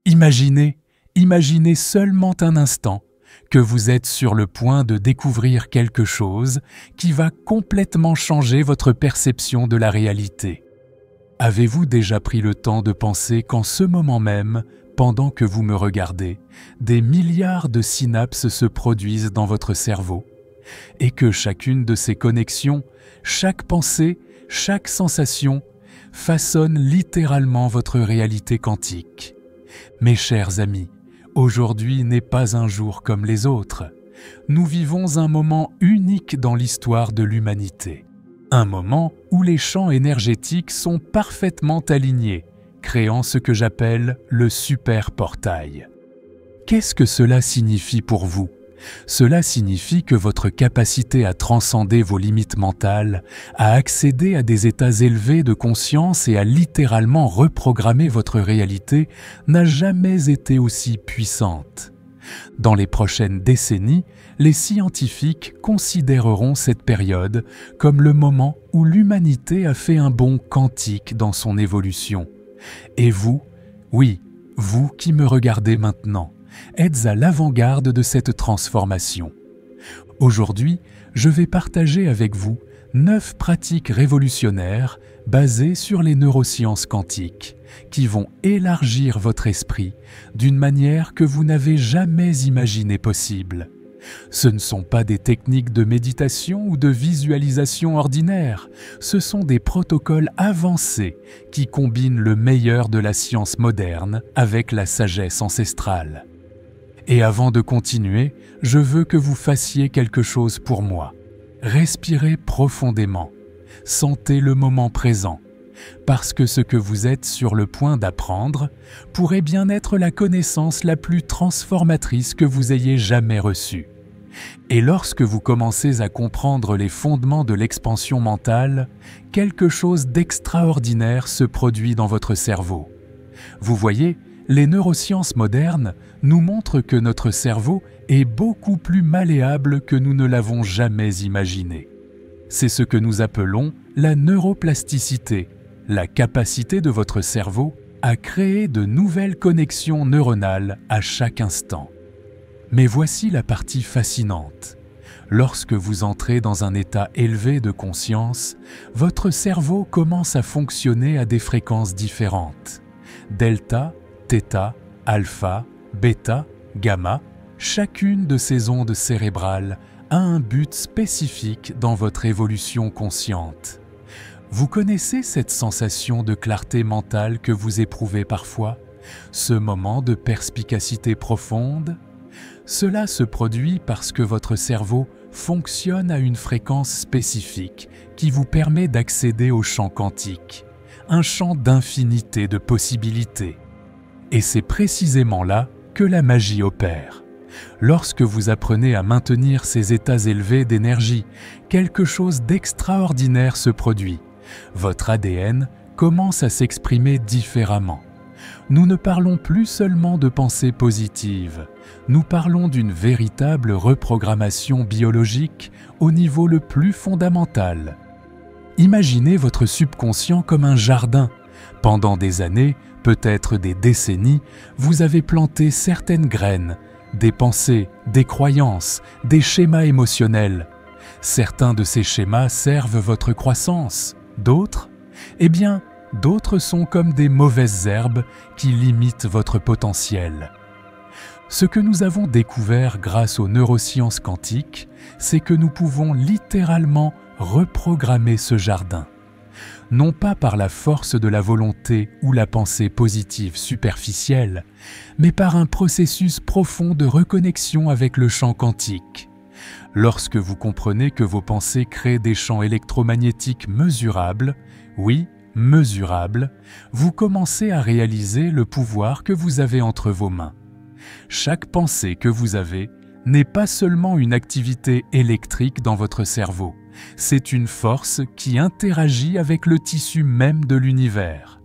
Imaginez seulement un instant que vous êtes sur le point de découvrir quelque chose qui va complètement changer votre perception de la réalité. Avez-vous déjà pris le temps de penser qu'en ce moment même, pendant que vous me regardez, des milliards de synapses se produisent dans votre cerveau et que chacune de ces connexions, chaque pensée, chaque sensation façonne littéralement votre réalité quantique? Mes chers amis, aujourd'hui n'est pas un jour comme les autres. Nous vivons un moment unique dans l'histoire de l'humanité. Un moment où les champs énergétiques sont parfaitement alignés, créant ce que j'appelle le super portail. Qu'est-ce que cela signifie pour vous? Cela signifie que votre capacité à transcender vos limites mentales, à accéder à des états élevés de conscience et à littéralement reprogrammer votre réalité n'a jamais été aussi puissante. Dans les prochaines décennies, les scientifiques considéreront cette période comme le moment où l'humanité a fait un bond quantique dans son évolution. Et vous, oui, vous qui me regardez maintenant, êtes à l'avant-garde de cette transformation. Aujourd'hui, je vais partager avec vous 9 pratiques révolutionnaires basées sur les neurosciences quantiques qui vont élargir votre esprit d'une manière que vous n'avez jamais imaginé possible. Ce ne sont pas des techniques de méditation ou de visualisation ordinaires, ce sont des protocoles avancés qui combinent le meilleur de la science moderne avec la sagesse ancestrale. Et avant de continuer, je veux que vous fassiez quelque chose pour moi. Respirez profondément, sentez le moment présent, parce que ce que vous êtes sur le point d'apprendre pourrait bien être la connaissance la plus transformatrice que vous ayez jamais reçue. Et lorsque vous commencez à comprendre les fondements de l'expansion mentale, quelque chose d'extraordinaire se produit dans votre cerveau. Vous voyez, les neurosciences modernes nous montrent que notre cerveau est beaucoup plus malléable que nous ne l'avons jamais imaginé. C'est ce que nous appelons la neuroplasticité, la capacité de votre cerveau à créer de nouvelles connexions neuronales à chaque instant. Mais voici la partie fascinante. Lorsque vous entrez dans un état élevé de conscience, votre cerveau commence à fonctionner à des fréquences différentes. Delta, θ, alpha, bêta, gamma, chacune de ces ondes cérébrales a un but spécifique dans votre évolution consciente. Vous connaissez cette sensation de clarté mentale que vous éprouvez parfois? Ce moment de perspicacité profonde? Cela se produit parce que votre cerveau fonctionne à une fréquence spécifique qui vous permet d'accéder au champ quantique, un champ d'infinité de possibilités. Et c'est précisément là que la magie opère. Lorsque vous apprenez à maintenir ces états élevés d'énergie, quelque chose d'extraordinaire se produit. Votre ADN commence à s'exprimer différemment. Nous ne parlons plus seulement de pensées positives, nous parlons d'une véritable reprogrammation biologique au niveau le plus fondamental. Imaginez votre subconscient comme un jardin. Pendant des années, peut-être des décennies, vous avez planté certaines graines, des pensées, des croyances, des schémas émotionnels. Certains de ces schémas servent votre croissance, d'autres, d'autres sont comme des mauvaises herbes qui limitent votre potentiel. Ce que nous avons découvert grâce aux neurosciences quantiques, c'est que nous pouvons littéralement reprogrammer ce jardin. Non pas par la force de la volonté ou la pensée positive superficielle, mais par un processus profond de reconnexion avec le champ quantique. Lorsque vous comprenez que vos pensées créent des champs électromagnétiques mesurables, oui, mesurables, vous commencez à réaliser le pouvoir que vous avez entre vos mains. Chaque pensée que vous avez n'est pas seulement une activité électrique dans votre cerveau, c'est une force qui interagit avec le tissu même de l'univers.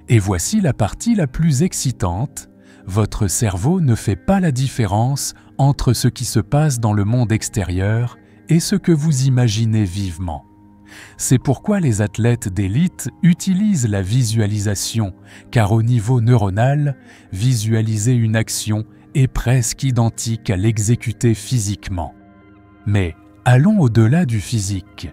Et voici la partie la plus excitante, votre cerveau ne fait pas la différence entre ce qui se passe dans le monde extérieur et ce que vous imaginez vivement. C'est pourquoi les athlètes d'élite utilisent la visualisation, car au niveau neuronal, visualiser une action est presque identique à l'exécuter physiquement. Mais allons au-delà du physique.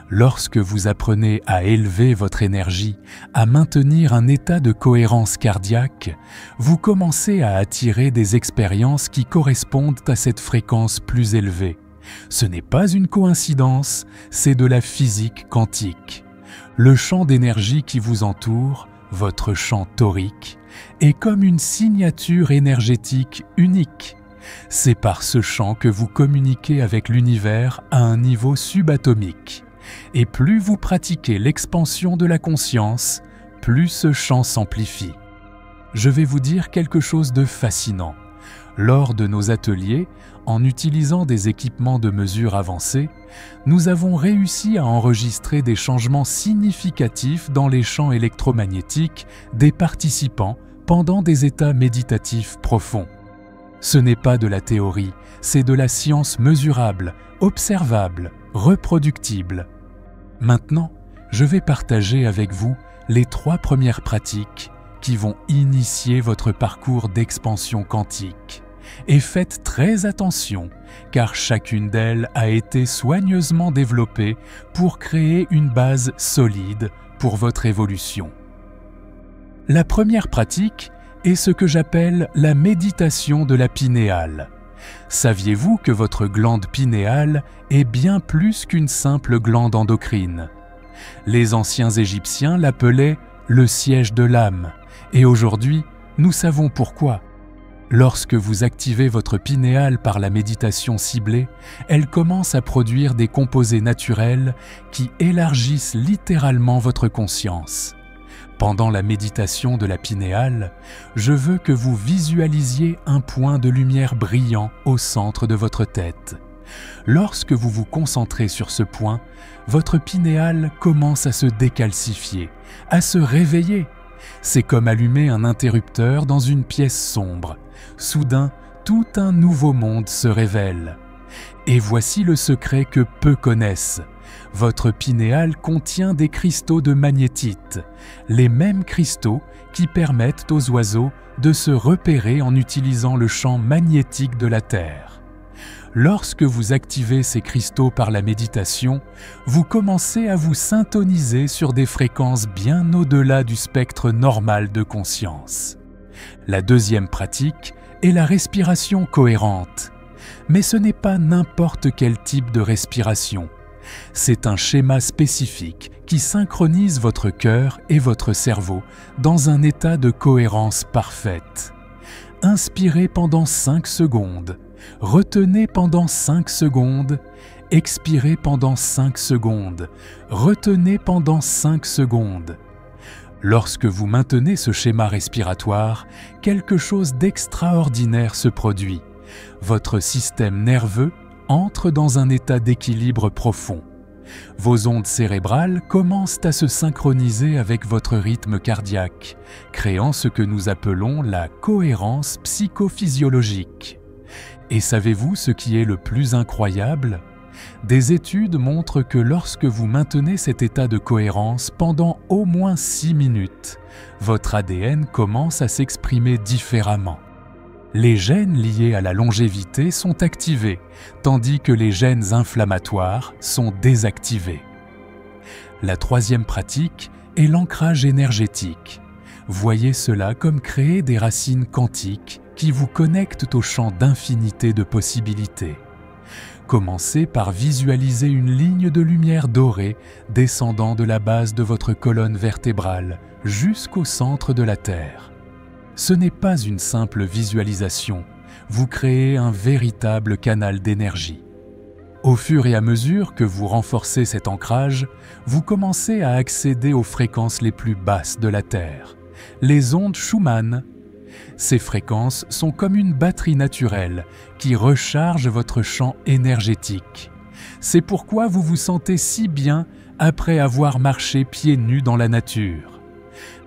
Lorsque vous apprenez à élever votre énergie, à maintenir un état de cohérence cardiaque, vous commencez à attirer des expériences qui correspondent à cette fréquence plus élevée. Ce n'est pas une coïncidence, c'est de la physique quantique. Le champ d'énergie qui vous entoure, votre champ torique, est comme une signature énergétique unique. C'est par ce champ que vous communiquez avec l'univers à un niveau subatomique. Et plus vous pratiquez l'expansion de la conscience, plus ce champ s'amplifie. Je vais vous dire quelque chose de fascinant. Lors de nos ateliers, en utilisant des équipements de mesure avancés, nous avons réussi à enregistrer des changements significatifs dans les champs électromagnétiques des participants pendant des états méditatifs profonds. Ce n'est pas de la théorie, c'est de la science mesurable, observable, reproductible. Maintenant, je vais partager avec vous les 3 premières pratiques qui vont initier votre parcours d'expansion quantique. Et faites très attention, car chacune d'elles a été soigneusement développée pour créer une base solide pour votre évolution. La première pratique est ce que j'appelle la méditation de la pinéale. Saviez-vous que votre glande pinéale est bien plus qu'une simple glande endocrine? Les anciens Égyptiens l'appelaient le siège de l'âme, et aujourd'hui, nous savons pourquoi. Lorsque vous activez votre pinéale par la méditation ciblée, elle commence à produire des composés naturels qui élargissent littéralement votre conscience. Pendant la méditation de la pinéale, je veux que vous visualisiez un point de lumière brillant au centre de votre tête. Lorsque vous vous concentrez sur ce point, votre pinéale commence à se décalcifier, à se réveiller. C'est comme allumer un interrupteur dans une pièce sombre. Soudain, tout un nouveau monde se révèle. Et voici le secret que peu connaissent. Votre pinéale contient des cristaux de magnétite, les mêmes cristaux qui permettent aux oiseaux de se repérer en utilisant le champ magnétique de la Terre. Lorsque vous activez ces cristaux par la méditation, vous commencez à vous syntoniser sur des fréquences bien au-delà du spectre normal de conscience. La deuxième pratique est la respiration cohérente. Mais ce n'est pas n'importe quel type de respiration. C'est un schéma spécifique qui synchronise votre cœur et votre cerveau dans un état de cohérence parfaite. Inspirez pendant 5 secondes, retenez pendant 5 secondes, expirez pendant 5 secondes, retenez pendant 5 secondes. Lorsque vous maintenez ce schéma respiratoire, quelque chose d'extraordinaire se produit. Votre système nerveux entre dans un état d'équilibre profond. Vos ondes cérébrales commencent à se synchroniser avec votre rythme cardiaque, créant ce que nous appelons la cohérence psychophysiologique. Et savez-vous ce qui est le plus incroyable ? Des études montrent que lorsque vous maintenez cet état de cohérence pendant au moins 6 minutes, votre ADN commence à s'exprimer différemment. Les gènes liés à la longévité sont activés, tandis que les gènes inflammatoires sont désactivés. La troisième pratique est l'ancrage énergétique. Voyez cela comme créer des racines quantiques qui vous connectent au champ d'infinité de possibilités. Commencez par visualiser une ligne de lumière dorée descendant de la base de votre colonne vertébrale jusqu'au centre de la Terre. Ce n'est pas une simple visualisation, vous créez un véritable canal d'énergie. Au fur et à mesure que vous renforcez cet ancrage, vous commencez à accéder aux fréquences les plus basses de la Terre, les ondes Schumann. Ces fréquences sont comme une batterie naturelle qui recharge votre champ énergétique. C'est pourquoi vous vous sentez si bien après avoir marché pieds nus dans la nature.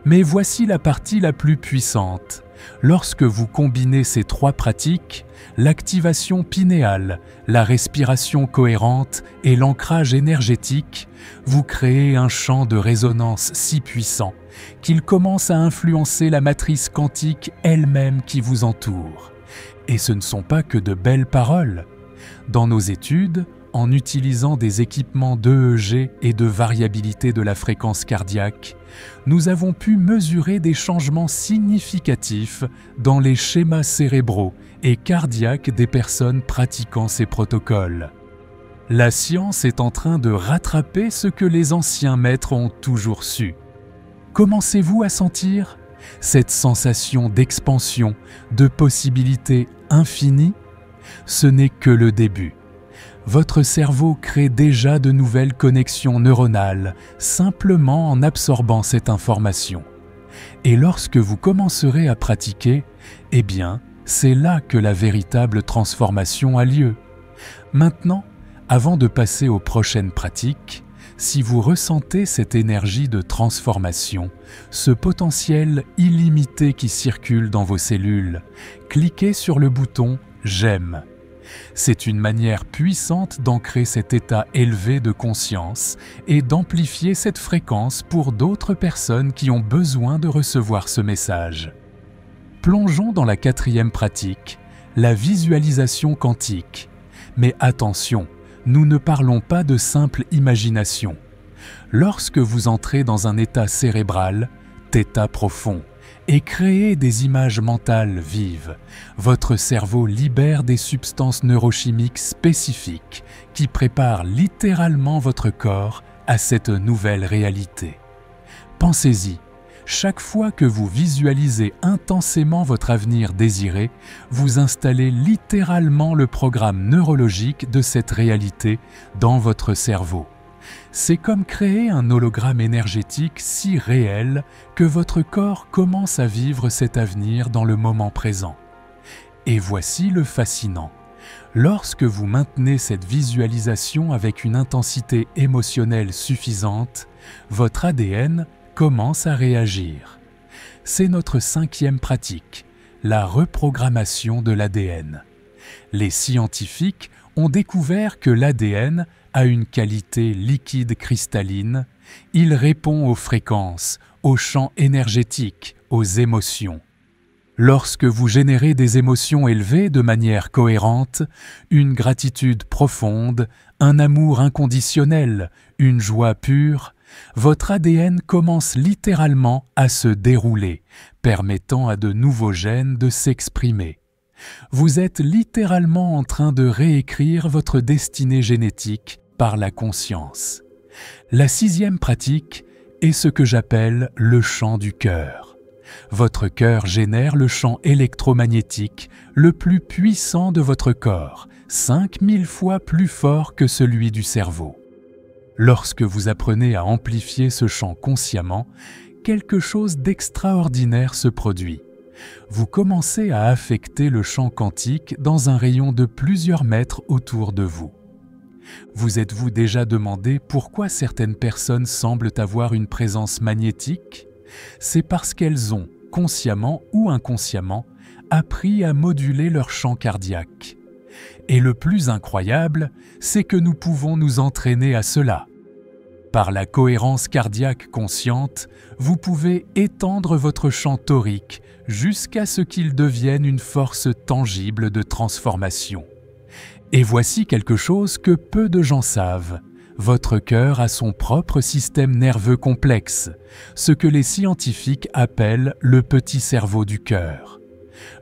Mais voici la partie la plus puissante. Lorsque vous combinez ces 3 pratiques, l'activation pinéale, la respiration cohérente et l'ancrage énergétique, vous créez un champ de résonance si puissant qu'il commence à influencer la matrice quantique elle-même qui vous entoure. Et ce ne sont pas que de belles paroles. Dans nos études, en utilisant des équipements d'EEG et de variabilité de la fréquence cardiaque, nous avons pu mesurer des changements significatifs dans les schémas cérébraux et cardiaques des personnes pratiquant ces protocoles. La science est en train de rattraper ce que les anciens maîtres ont toujours su. Commencez-vous à sentir cette sensation d'expansion, de possibilités infinies? Ce n'est que le début. Votre cerveau crée déjà de nouvelles connexions neuronales simplement en absorbant cette information. Et lorsque vous commencerez à pratiquer, eh bien, c'est là que la véritable transformation a lieu. Maintenant, avant de passer aux prochaines pratiques, si vous ressentez cette énergie de transformation, ce potentiel illimité qui circule dans vos cellules, cliquez sur le bouton « J'aime ». C'est une manière puissante d'ancrer cet état élevé de conscience et d'amplifier cette fréquence pour d'autres personnes qui ont besoin de recevoir ce message. Plongeons dans la 4e pratique, la visualisation quantique. Mais attention, nous ne parlons pas de simple imagination. Lorsque vous entrez dans un état cérébral, thêta profond, et créez des images mentales vives, votre cerveau libère des substances neurochimiques spécifiques qui préparent littéralement votre corps à cette nouvelle réalité. Pensez-y, chaque fois que vous visualisez intensément votre avenir désiré, vous installez littéralement le programme neurologique de cette réalité dans votre cerveau. C'est comme créer un hologramme énergétique si réel que votre corps commence à vivre cet avenir dans le moment présent. Et voici le fascinant. Lorsque vous maintenez cette visualisation avec une intensité émotionnelle suffisante, votre ADN commence à réagir. C'est notre 5e pratique, la reprogrammation de l'ADN. Les scientifiques ont découvert que l'ADN a une qualité liquide cristalline, il répond aux fréquences, aux champs énergétiques, aux émotions. Lorsque vous générez des émotions élevées de manière cohérente, une gratitude profonde, un amour inconditionnel, une joie pure, votre ADN commence littéralement à se dérouler, permettant à de nouveaux gènes de s'exprimer. Vous êtes littéralement en train de réécrire votre destinée génétique par la conscience. La 6e pratique est ce que j'appelle le chant du cœur. Votre cœur génère le champ électromagnétique le plus puissant de votre corps, 5000 fois plus fort que celui du cerveau. Lorsque vous apprenez à amplifier ce champ consciemment, quelque chose d'extraordinaire se produit. Vous commencez à affecter le champ quantique dans un rayon de plusieurs mètres autour de vous. Vous êtes-vous déjà demandé pourquoi certaines personnes semblent avoir une présence magnétique? C'est parce qu'elles ont, consciemment ou inconsciemment, appris à moduler leur champ cardiaque. Et le plus incroyable, c'est que nous pouvons nous entraîner à cela. Par la cohérence cardiaque consciente, vous pouvez étendre votre champ torique jusqu'à ce qu'il devienne une force tangible de transformation. Et voici quelque chose que peu de gens savent. Votre cœur a son propre système nerveux complexe, ce que les scientifiques appellent le petit cerveau du cœur.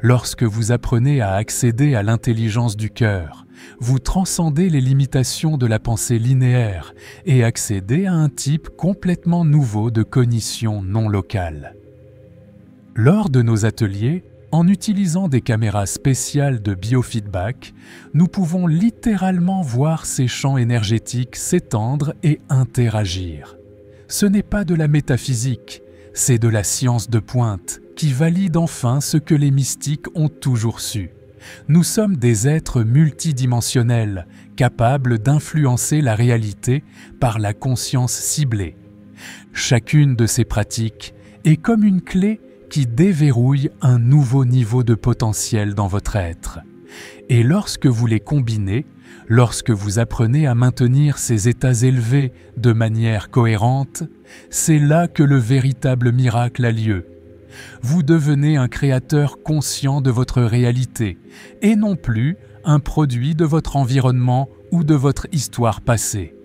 Lorsque vous apprenez à accéder à l'intelligence du cœur, vous transcendez les limitations de la pensée linéaire et accédez à un type complètement nouveau de cognition non locale. Lors de nos ateliers, en utilisant des caméras spéciales de biofeedback, nous pouvons littéralement voir ces champs énergétiques s'étendre et interagir. Ce n'est pas de la métaphysique, c'est de la science de pointe qui valide enfin ce que les mystiques ont toujours su. Nous sommes des êtres multidimensionnels, capables d'influencer la réalité par la conscience ciblée. Chacune de ces pratiques est comme une clé qui déverrouillent un nouveau niveau de potentiel dans votre être. Et lorsque vous les combinez, lorsque vous apprenez à maintenir ces états élevés de manière cohérente, c'est là que le véritable miracle a lieu. Vous devenez un créateur conscient de votre réalité et non plus un produit de votre environnement ou de votre histoire passée.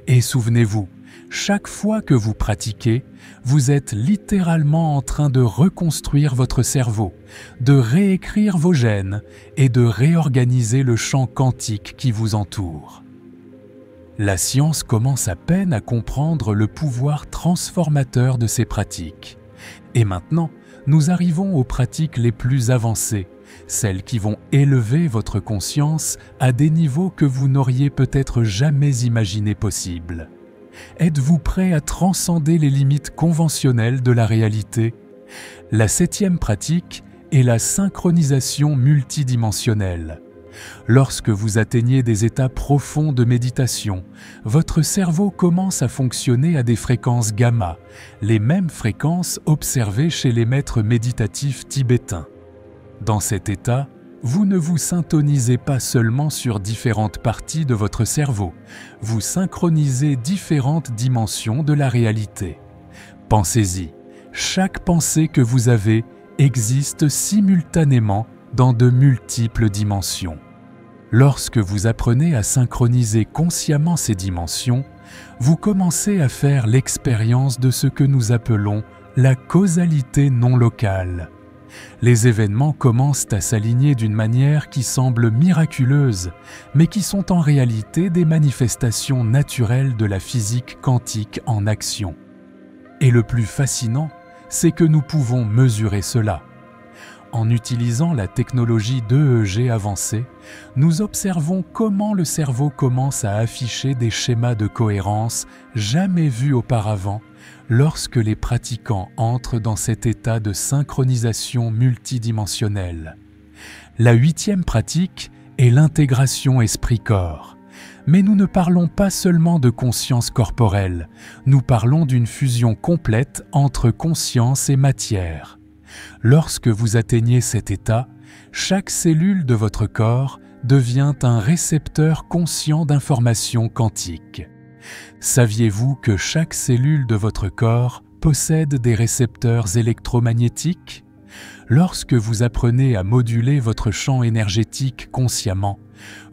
Et souvenez-vous, chaque fois que vous pratiquez, vous êtes littéralement en train de reconstruire votre cerveau, de réécrire vos gènes et de réorganiser le champ quantique qui vous entoure. La science commence à peine à comprendre le pouvoir transformateur de ces pratiques. Et maintenant, nous arrivons aux pratiques les plus avancées, celles qui vont élever votre conscience à des niveaux que vous n'auriez peut-être jamais imaginés possibles. Êtes-vous prêt à transcender les limites conventionnelles de la réalité? La 7e pratique est la synchronisation multidimensionnelle. Lorsque vous atteignez des états profonds de méditation, votre cerveau commence à fonctionner à des fréquences gamma, les mêmes fréquences observées chez les maîtres méditatifs tibétains. Dans cet état, vous ne vous syntonisez pas seulement sur différentes parties de votre cerveau, vous synchronisez différentes dimensions de la réalité. Pensez-y, chaque pensée que vous avez existe simultanément dans de multiples dimensions. Lorsque vous apprenez à synchroniser consciemment ces dimensions, vous commencez à faire l'expérience de ce que nous appelons la causalité non locale. Les événements commencent à s'aligner d'une manière qui semble miraculeuse, mais qui sont en réalité des manifestations naturelles de la physique quantique en action. Et le plus fascinant, c'est que nous pouvons mesurer cela. En utilisant la technologie d'EEG avancée, nous observons comment le cerveau commence à afficher des schémas de cohérence jamais vus auparavant lorsque les pratiquants entrent dans cet état de synchronisation multidimensionnelle. La 8e pratique est l'intégration esprit-corps. Mais nous ne parlons pas seulement de conscience corporelle, nous parlons d'une fusion complète entre conscience et matière. Lorsque vous atteignez cet état, chaque cellule de votre corps devient un récepteur conscient d'informations quantiques. Saviez-vous que chaque cellule de votre corps possède des récepteurs électromagnétiques? Lorsque vous apprenez à moduler votre champ énergétique consciemment,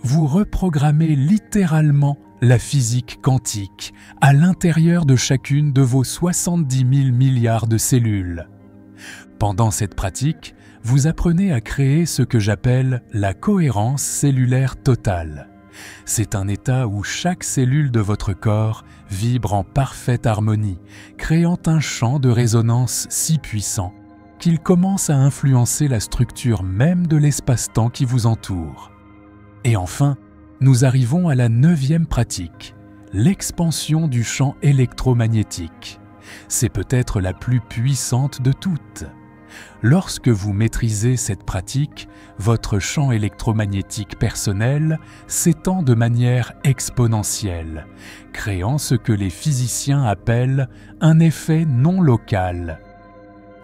vous reprogrammez littéralement la physique quantique à l'intérieur de chacune de vos 70 000 milliards de cellules. Pendant cette pratique, vous apprenez à créer ce que j'appelle la cohérence cellulaire totale. C'est un état où chaque cellule de votre corps vibre en parfaite harmonie, créant un champ de résonance si puissant qu'il commence à influencer la structure même de l'espace-temps qui vous entoure. Et enfin, nous arrivons à la 9e pratique, l'expansion du champ électromagnétique. C'est peut-être la plus puissante de toutes. Lorsque vous maîtrisez cette pratique, votre champ électromagnétique personnel s'étend de manière exponentielle, créant ce que les physiciens appellent un effet non local.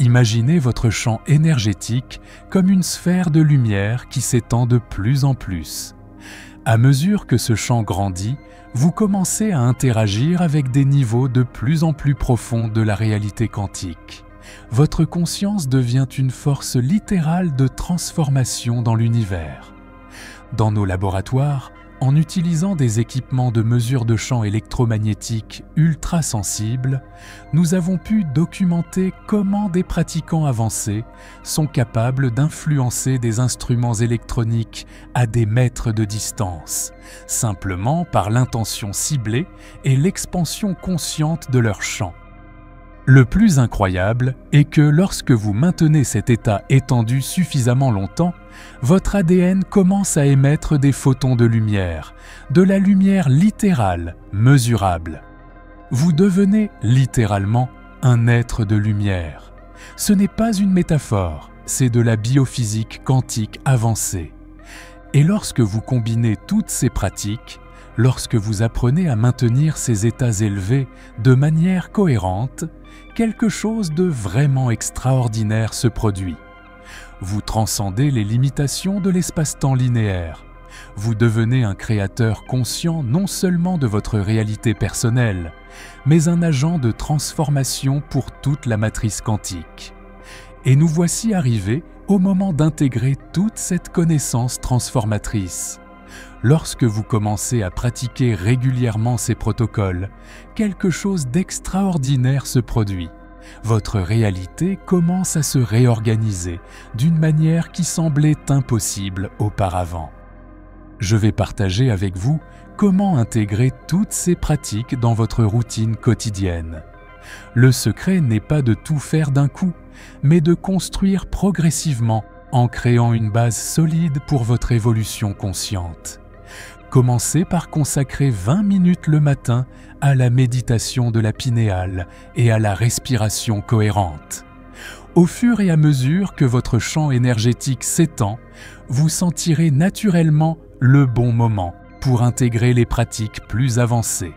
Imaginez votre champ énergétique comme une sphère de lumière qui s'étend de plus en plus. À mesure que ce champ grandit, vous commencez à interagir avec des niveaux de plus en plus profonds de la réalité quantique. Votre conscience devient une force littérale de transformation dans l'univers. Dans nos laboratoires, en utilisant des équipements de mesure de champ électromagnétique ultra sensibles, nous avons pu documenter comment des pratiquants avancés sont capables d'influencer des instruments électroniques à des mètres de distance, simplement par l'intention ciblée et l'expansion consciente de leur champ. Le plus incroyable est que lorsque vous maintenez cet état étendu suffisamment longtemps, votre ADN commence à émettre des photons de la lumière littérale, mesurable. Vous devenez littéralement un être de lumière. Ce n'est pas une métaphore, c'est de la biophysique quantique avancée. Et lorsque vous combinez toutes ces pratiques, lorsque vous apprenez à maintenir ces états élevés de manière cohérente, quelque chose de vraiment extraordinaire se produit. Vous transcendez les limitations de l'espace-temps linéaire. Vous devenez un créateur conscient non seulement de votre réalité personnelle, mais un agent de transformation pour toute la matrice quantique. Et nous voici arrivés au moment d'intégrer toute cette connaissance transformatrice. Lorsque vous commencez à pratiquer régulièrement ces protocoles, quelque chose d'extraordinaire se produit. Votre réalité commence à se réorganiser d'une manière qui semblait impossible auparavant. Je vais partager avec vous comment intégrer toutes ces pratiques dans votre routine quotidienne. Le secret n'est pas de tout faire d'un coup, mais de construire progressivement en créant une base solide pour votre évolution consciente. Commencez par consacrer 20 minutes le matin à la méditation de la pinéale et à la respiration cohérente. Au fur et à mesure que votre champ énergétique s'étend, vous sentirez naturellement le bon moment pour intégrer les pratiques plus avancées.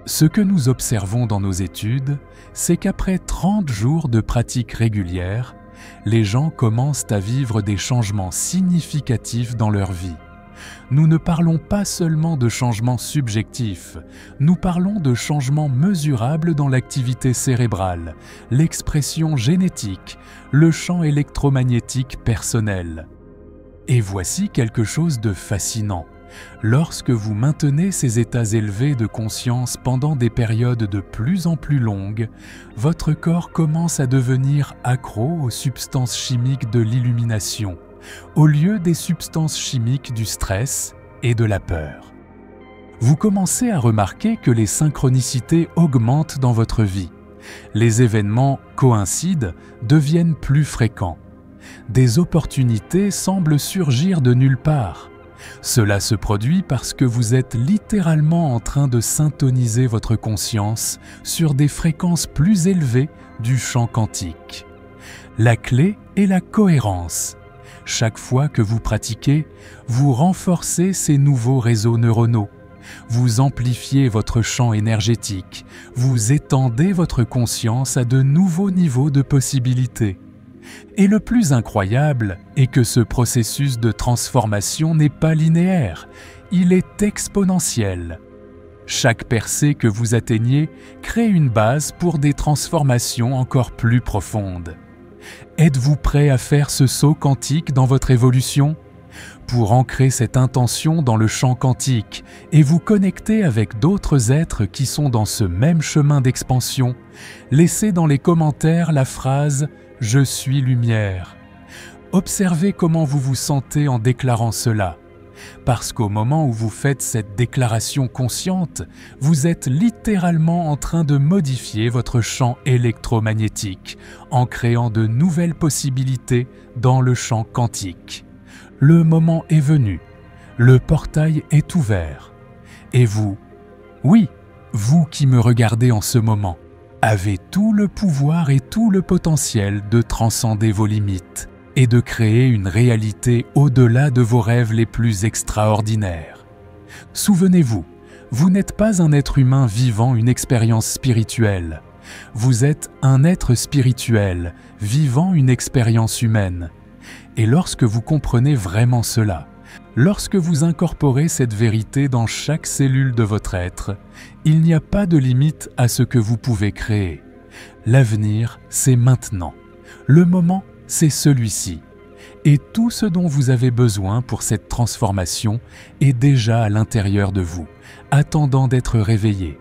Ce que nous observons dans nos études, c'est qu'après 30 jours de pratique régulière, les gens commencent à vivre des changements significatifs dans leur vie. Nous ne parlons pas seulement de changements subjectifs, nous parlons de changements mesurables dans l'activité cérébrale, l'expression génétique, le champ électromagnétique personnel. Et voici quelque chose de fascinant. Lorsque vous maintenez ces états élevés de conscience pendant des périodes de plus en plus longues, votre corps commence à devenir accro aux substances chimiques de l'illumination, au lieu des substances chimiques du stress et de la peur. Vous commencez à remarquer que les synchronicités augmentent dans votre vie. Les événements coïncident, deviennent plus fréquents. Des opportunités semblent surgir de nulle part. Cela se produit parce que vous êtes littéralement en train de syntoniser votre conscience sur des fréquences plus élevées du champ quantique. La clé est la cohérence. Chaque fois que vous pratiquez, vous renforcez ces nouveaux réseaux neuronaux. Vous amplifiez votre champ énergétique, vous étendez votre conscience à de nouveaux niveaux de possibilités. Et le plus incroyable est que ce processus de transformation n'est pas linéaire, il est exponentiel. Chaque percée que vous atteignez crée une base pour des transformations encore plus profondes. Êtes-vous prêt à faire ce saut quantique dans votre évolution? Pour ancrer cette intention dans le champ quantique et vous connecter avec d'autres êtres qui sont dans ce même chemin d'expansion, laissez dans les commentaires la phrase « Je suis lumière ». Observez comment vous vous sentez en déclarant cela. Parce qu'au moment où vous faites cette déclaration consciente, vous êtes littéralement en train de modifier votre champ électromagnétique en créant de nouvelles possibilités dans le champ quantique. Le moment est venu, le portail est ouvert. Et vous, oui, vous qui me regardez en ce moment, avez tout le pouvoir et tout le potentiel de transcender vos limites et de créer une réalité au-delà de vos rêves les plus extraordinaires. Souvenez-vous, vous n'êtes pas un être humain vivant une expérience spirituelle. Vous êtes un être spirituel vivant une expérience humaine. Et lorsque vous comprenez vraiment cela, lorsque vous incorporez cette vérité dans chaque cellule de votre être, il n'y a pas de limite à ce que vous pouvez créer. L'avenir, c'est maintenant. Le moment, c'est celui-ci. Et tout ce dont vous avez besoin pour cette transformation est déjà à l'intérieur de vous, attendant d'être réveillé.